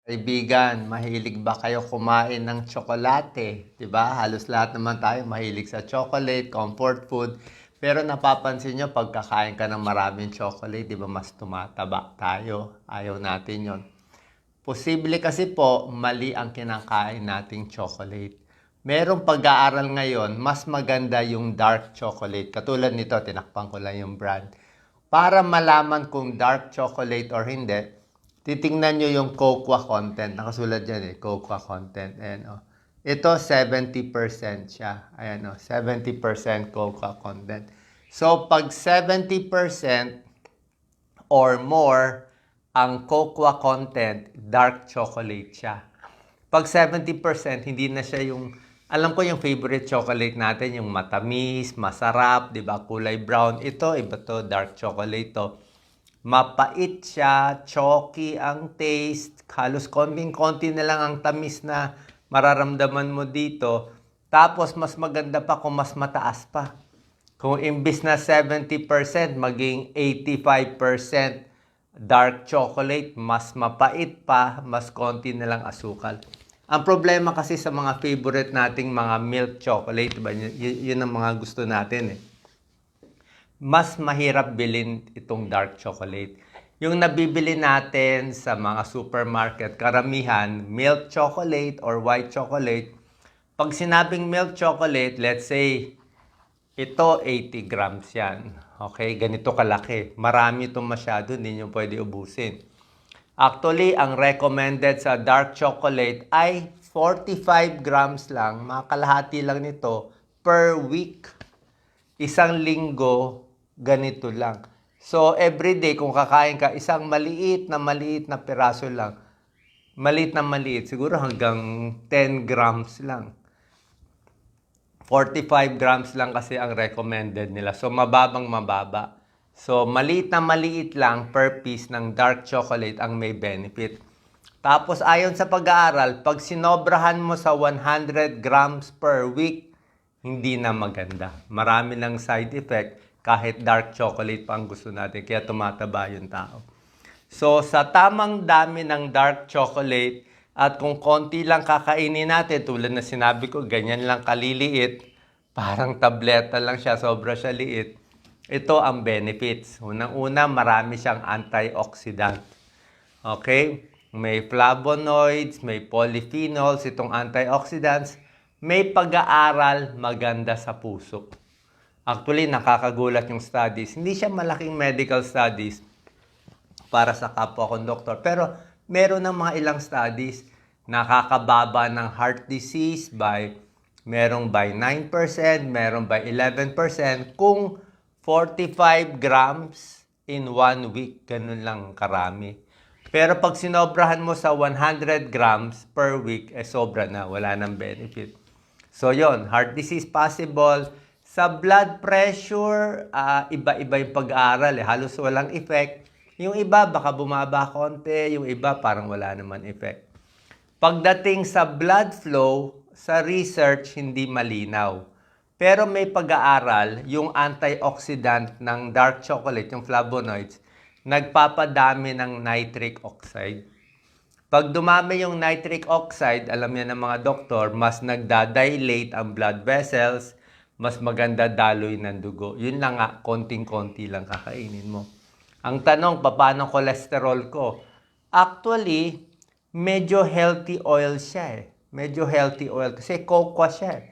Kaibigan, mahilig ba kayo kumain ng tsokolate? 'Di ba? Halos lahat naman tayo mahilig sa chocolate, comfort food. Pero napapansin nyo, pag kakain ka ng maraming chocolate, 'di ba mas tumataba tayo? Ayaw natin 'yon. Posible kasi po, mali ang kinakain nating chocolate. Merong pag-aaral ngayon, mas maganda yung dark chocolate. Katulad nito, tinakpan ko lang yung brand. Para malaman kung dark chocolate or hindi, titingnan nyo yung cocoa content. Nakasulat dyan cocoa content. Ayan, oh. Ito, 70% siya. Ayan, oh, 70% cocoa content. So, pag 70% or more ang cocoa content, dark chocolate siya. Pag 70%, hindi na siya yung, alam ko yung favorite chocolate natin, yung matamis, masarap, di ba, kulay brown. Ito, iba to, dark chocolate to. Mapait siya, chalky ang taste, halos konting-konti na lang ang tamis na mararamdaman mo dito. Tapos, mas maganda pa kung mas mataas pa. Kung imbis na 70%, maging 85% dark chocolate, mas mapait pa, mas konti na lang asukal. Ang problema kasi sa mga favorite nating mga milk chocolate, diba? Yun ang mga gusto natin Mas mahirap bilhin itong dark chocolate. Yung nabibili natin sa mga supermarket, karamihan, milk chocolate or white chocolate. Pag sinabing milk chocolate, let's say, ito 80 grams yan. Okay, ganito kalaki. Marami itong masyado, hindi nyo pwede ubusin. Actually, ang recommended sa dark chocolate ay 45 grams lang, makalahati lang nito per week. Isang linggo, ganito lang. So, everyday, kung kakain ka, isang maliit na piraso lang. Maliit, siguro hanggang 10 grams lang. 45 grams lang kasi ang recommended nila. So, mababa. So, maliit lang per piece ng dark chocolate ang may benefit. Tapos, ayon sa pag-aaral, pag sinobrahan mo sa 100 grams per week, hindi na maganda. Marami ng side effect kahit dark chocolate pa ang gusto natin. Kaya tumataba yung tao. So, sa tamang dami ng dark chocolate, at kung konti lang kakainin natin, tulad na sinabi ko, ganyan lang kaliliit, parang tableta lang siya, sobra siya liit. Ito ang benefits. Unang-una, marami siyang antioxidant. Okay? May flavonoids, may polyphenols, itong antioxidants. May pag-aaral maganda sa puso. Actually, nakakagulat yung studies. Hindi siya malaking medical studies para sa kapwa kong doktor. Pero meron ng mga ilang studies, nakakababa ng heart disease merong by 9%, merong by 11%, kung 45 grams in 1 week, ganun lang karami. Pero pag sinobrahan mo sa 100 grams per week, sobra na, wala nang benefit. So yon, heart disease possible. Sa blood pressure, iba-iba yung pag-aaral, halos walang effect. Yung iba, baka bumaba konti. Yung iba, parang wala naman effect. Pagdating sa blood flow, sa research, hindi malinaw. Pero may pag-aaral, yung antioxidant ng dark chocolate, yung flavonoids, nagpapadami ng nitric oxide. Pag dumami yung nitric oxide, alam niya ng mga doktor, mas nagda-dilate ang blood vessels, mas maganda daloy ng dugo. Yun lang nga, konting-konti lang kakainin mo. Ang tanong, paano cholesterol ko? Actually, medyo healthy oil siya Medyo healthy oil kasi cocoa siya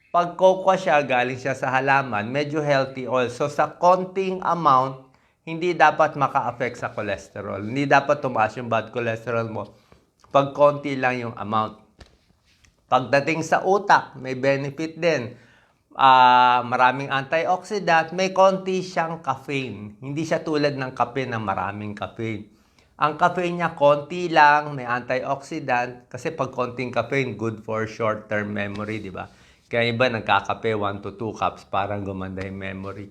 Pag cocoa siya, galing siya sa halaman, medyo healthy oil. So sa konting amount, hindi dapat maka-affect sa cholesterol. Hindi dapat tumaas yung bad cholesterol mo. Pag konti lang yung amount. Pagdating sa utak, may benefit din. Maraming antioxidant, may konti siyang caffeine. Hindi siya tulad ng kape na maraming caffeine. Ang caffeine niya konti lang, may antioxidant, kasi pag konting caffeine, good for short-term memory, di ba? Kaya iba nagkakape 1 to 2 cups, parang gumanda yung memory.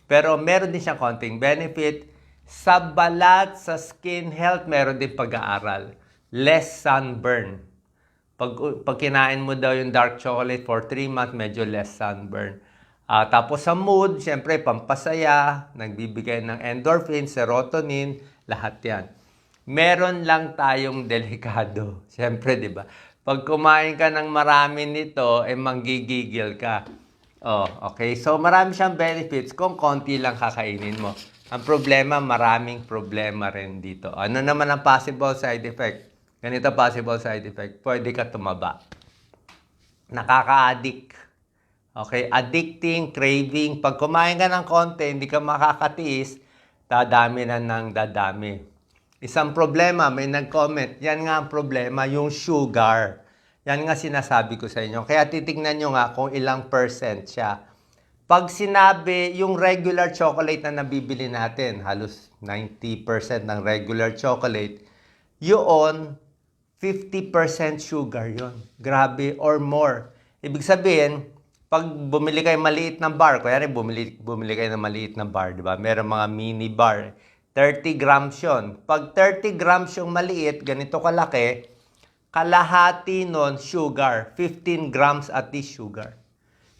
Pero meron din siyang konting benefit. Sa balat, sa skin health, meron din pag-aaral. Less sunburn. Pag kinain mo daw yung dark chocolate for 3 months, medyo less sunburn. Tapos sa mood, syempre pampasaya, nagbibigay ng endorphin, serotonin, lahat yan. Meron lang tayong delikado. Siyempre, di ba? Pag kumain ka ng marami nito, manggigigil ka. Oh, okay. So, marami siyang benefits kung konti lang kakainin mo. Ang problema, maraming problema rin dito. Ano naman ang possible side effect? Ganito possible side effect. Pwede ka tumaba. Nakaka-addict. Okay, addicting, craving. Pag kumain ka ng konti, hindi ka makakatiis, dadami na ng dadami. Isang problema, may nag-comment, yan nga ang problema, yung sugar. Yan nga sinasabi ko sa inyo. Kaya titignan nyo nga kung ilang percent siya. Pag sinabi, yung regular chocolate na nabibili natin, halos 90% ng regular chocolate, yun, 50% sugar yon. Grabe, or more. Ibig sabihin, pag bumili kayo maliit ng bar, kaya rin bumili kayo ng maliit na bar, di ba? Meron mga mini bar. 30 grams yun. Pag 30 grams yung maliit, ganito kalaki, kalahati nun sugar. 15 grams at least sugar.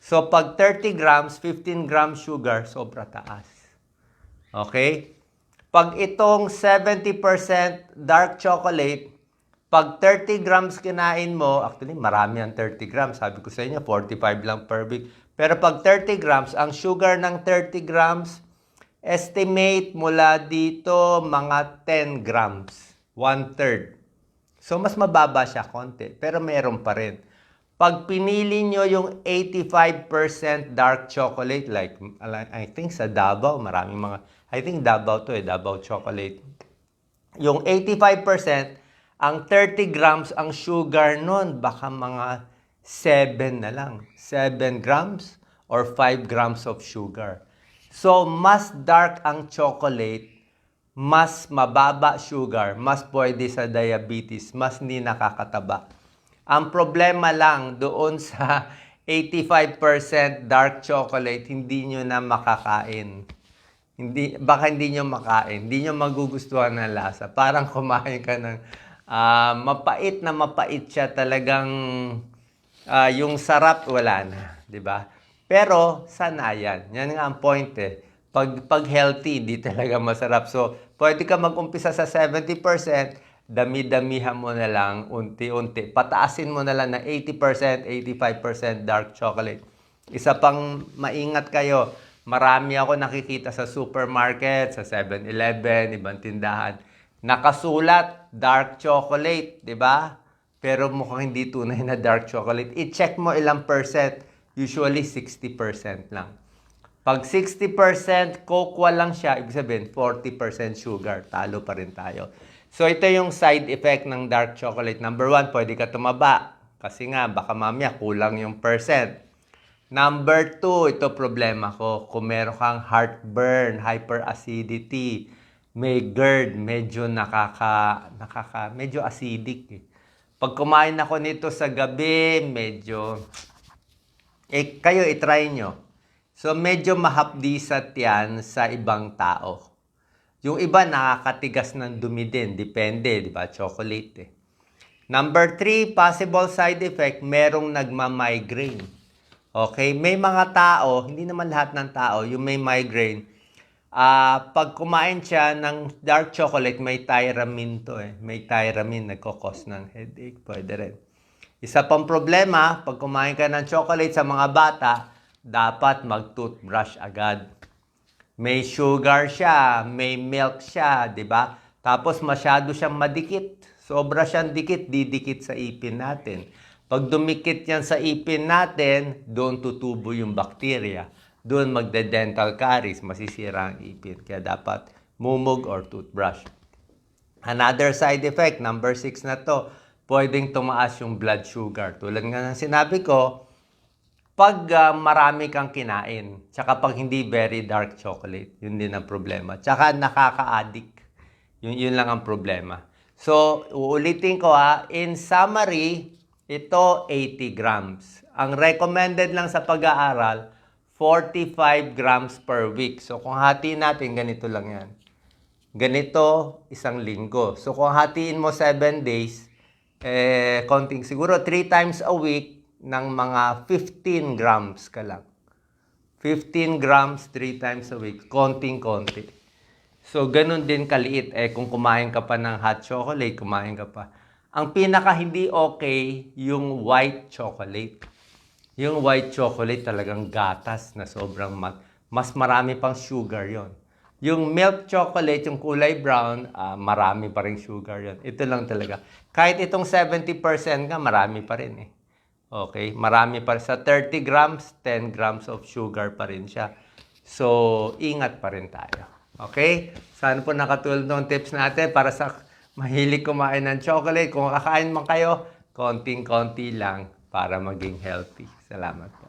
So, pag 30 grams, 15 grams sugar, sobra taas. Okay? Pag itong 70% dark chocolate, pag 30 grams kinain mo, actually marami ang 30 grams. Sabi ko sa inyo, 45 lang per week. Pero pag 30 grams, ang sugar ng 30 grams, estimate mula dito mga 10 grams. 1/3. So, mas mababa siya konti. Pero meron pa rin. Pag pinili nyo yung 85% dark chocolate, like I think sa Davao, maraming mga, I think Davao to Davao chocolate. Yung 85%, ang 30 grams ang sugar nun, baka mga 7 na lang. 7 grams or 5 grams of sugar. So, mas dark ang chocolate, mas mababa sugar, mas pwede sa diabetes, mas hindi nakakataba. Ang problema lang doon sa 85% dark chocolate, hindi nyo na makakain. Baka hindi nyo makain, hindi nyo magugustuhan ng lasa. Parang kumain ka ng mapait na mapait siya talagang yung sarap wala na, 'di ba? Pero sanayan. Yan nga ang point eh. Pag healthy, hindi talaga masarap. So, pwede ka mag-umpisa sa 70%, dami-damihan mo na lang unti-unti. Pataasin mo na lang ng 80%, 85% dark chocolate. Isa pang maingat kayo, marami ako nakikita sa supermarket, sa 7-Eleven, ibang tindahan. Nakasulat, dark chocolate, di ba? Pero mukhang hindi tunay na dark chocolate. I-check mo ilang percent. Usually 60% lang. Pag 60% cocoa lang siya, ibig sabihin 40% sugar. Talo pa rin tayo. So ito yung side effect ng dark chocolate. Number 1, pwede ka tumaba. Kasi nga, baka mamaya kulang yung percent. Number 2, ito problema ko. Kung meron kang heartburn, hyperacidity, may GERD, medyo medyo acidic eh. Pag kumain ako nito sa gabi, medyo, kayo itry nyo. So, medyo mahapdisat yan sa ibang tao. Yung iba nakakatigas ng dumi din, depende, di ba? Chocolate eh. Number 3, possible side effect, merong nagma-migraine. Okay, may mga tao, hindi naman lahat ng tao, yung may migraine, pag kumain siya ng dark chocolate, may tyramine to eh. May tyramine, nagkakos ng headache. Pwede rin. Isa pang problema, pag kumain ka ng chocolate sa mga bata, dapat mag-toothbrush agad. May sugar siya, may milk siya, di ba? Tapos masyado siyang madikit. Sobra siyang dikit, didikit sa ipin natin. Pag dumikit yan sa ipin natin, doon tutubo yung bakterya. Doon magde-dental caries, masisira ang ipin. Kaya dapat mumog or toothbrush. Another side effect, number 6 na to, pwedeng tumaas yung blood sugar. Tulad nga ng sinabi ko, pag marami kang kinain, tsaka pag hindi very dark chocolate, yun din ang problema. Tsaka nakaka-addict. Yun lang ang problema. So, uulitin ko in summary, ito 80 grams. Ang recommended lang sa pag-aaral, 45 grams per week. So, kung hatiin natin, ganito lang yan. Ganito, isang linggo. So, kung hatiin mo 7 days, konting siguro 3 times a week ng mga 15 grams ka lang. 15 grams 3 times a week. Konting-konti. So, ganun din kaliit. Kung kumain ka pa ng hot chocolate, kumain ka pa. Ang pinaka hindi okay, yung white chocolate. Yung white chocolate talagang gatas na sobrang mas marami pang sugar yon. Yung milk chocolate, yung kulay brown, marami pa rin sugar yon. Ito lang talaga. Kahit itong 70% ka, marami pa rin eh. Okay? Marami pa rin. Sa 30 grams, 10 grams of sugar pa rin siya. So, ingat pa rin tayo. Okay? Sana po nakatulong ng tips natin para sa mahilig kumain ng chocolate. Kung kakain man kayo, konting-konti lang para maging healthy. Salamat po.